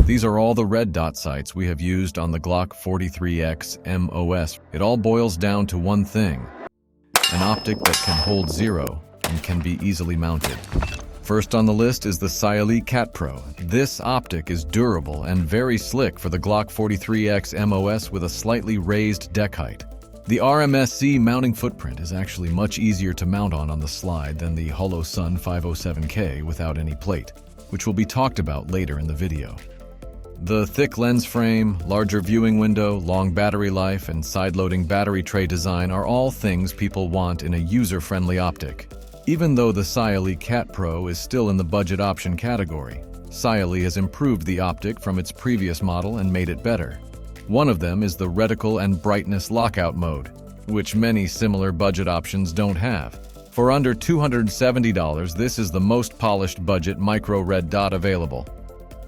These are all the red dot sights we have used on the Glock 43X MOS. It all boils down to one thing: an optic that can hold zero and can be easily mounted. First on the list is the Xiaoli Cat Pro. This optic is durable and very slick for the Glock 43X MOS with a slightly raised deck height. The RMSC mounting footprint is actually much easier to mount on the slide than the Holosun 507K without any plate, which will be talked about later in the video. The thick lens frame, larger viewing window, long battery life, and side-loading battery tray design are all things people want in a user-friendly optic. Even though the Xiaoli Cat Pro is still in the budget option category, Xiaoli has improved the optic from its previous model and made it better. One of them is the reticle and brightness lockout mode, which many similar budget options don't have. For under $270, this is the most polished budget micro red dot available.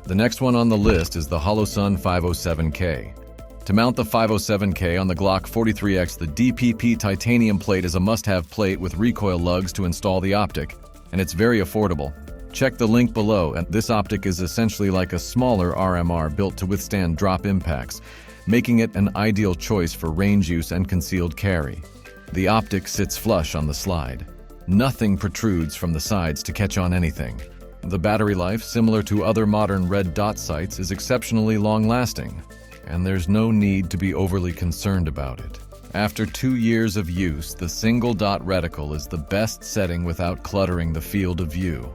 The next one on the list is the Holosun 507K. To mount the 507K on the Glock 43X, the DPP titanium plate is a must-have plate with recoil lugs to install the optic, and it's very affordable. Check the link below, and this optic is essentially like a smaller RMR built to withstand drop impacts, making it an ideal choice for range use and concealed carry. The optic sits flush on the slide. Nothing protrudes from the sides to catch on anything. The battery life, similar to other modern red dot sights, is exceptionally long-lasting, and there's no need to be overly concerned about it. After 2 years of use, the single-dot reticle is the best setting without cluttering the field of view.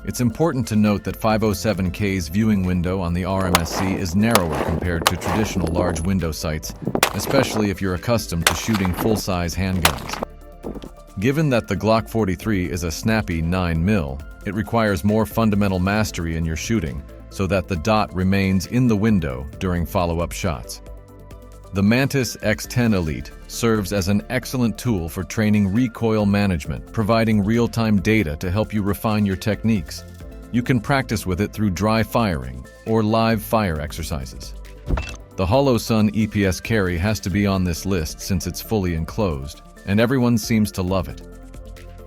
It's important to note that 507K's viewing window on the RMSC is narrower compared to traditional large window sights, especially if you're accustomed to shooting full-size handguns. Given that the Glock 43 is a snappy 9mm, it requires more fundamental mastery in your shooting so that the dot remains in the window during follow-up shots. The Mantis X10 Elite serves as an excellent tool for training recoil management, providing real-time data to help you refine your techniques. You can practice with it through dry firing or live fire exercises. The Holosun EPS carry has to be on this list since it's fully enclosed, and everyone seems to love it.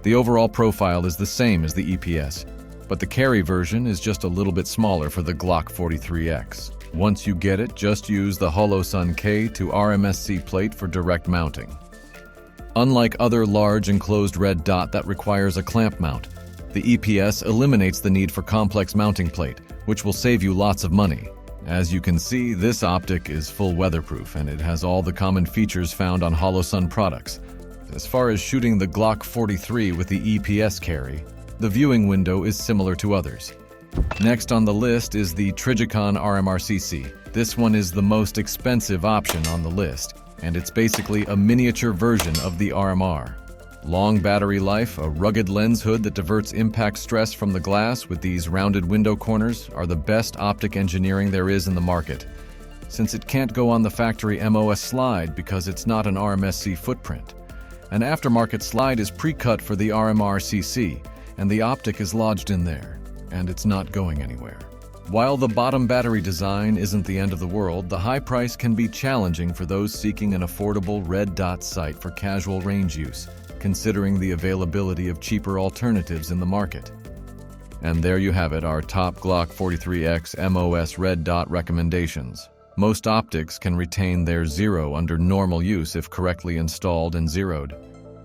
The overall profile is the same as the EPS, but the carry version is just a little bit smaller for the Glock 43X. Once you get it, just use the Holosun K to RMSC plate for direct mounting. Unlike other large enclosed red dot that requires a clamp mount, the EPS eliminates the need for complex mounting plate, which will save you lots of money. As you can see, this optic is full weatherproof and it has all the common features found on Holosun products. As far as shooting the Glock 43 with the EPS carry, the viewing window is similar to others. Next on the list is the Trijicon RMRCC. This one is the most expensive option on the list, and it's basically a miniature version of the RMR. Long battery life, a rugged lens hood that diverts impact stress from the glass with these rounded window corners are the best optic engineering there is in the market. Since it can't go on the factory MOS slide because it's not an RMSC footprint. An aftermarket slide is pre-cut for the RMRCC, and the optic is lodged in there, and it's not going anywhere. While the bottom battery design isn't the end of the world, the high price can be challenging for those seeking an affordable red dot sight for casual range use, considering the availability of cheaper alternatives in the market. And there you have it, our top Glock 43X MOS red dot recommendations. Most optics can retain their zero under normal use if correctly installed and zeroed.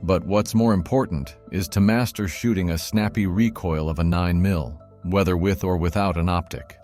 But what's more important is to master shooting a snappy recoil of a 9mm, whether with or without an optic.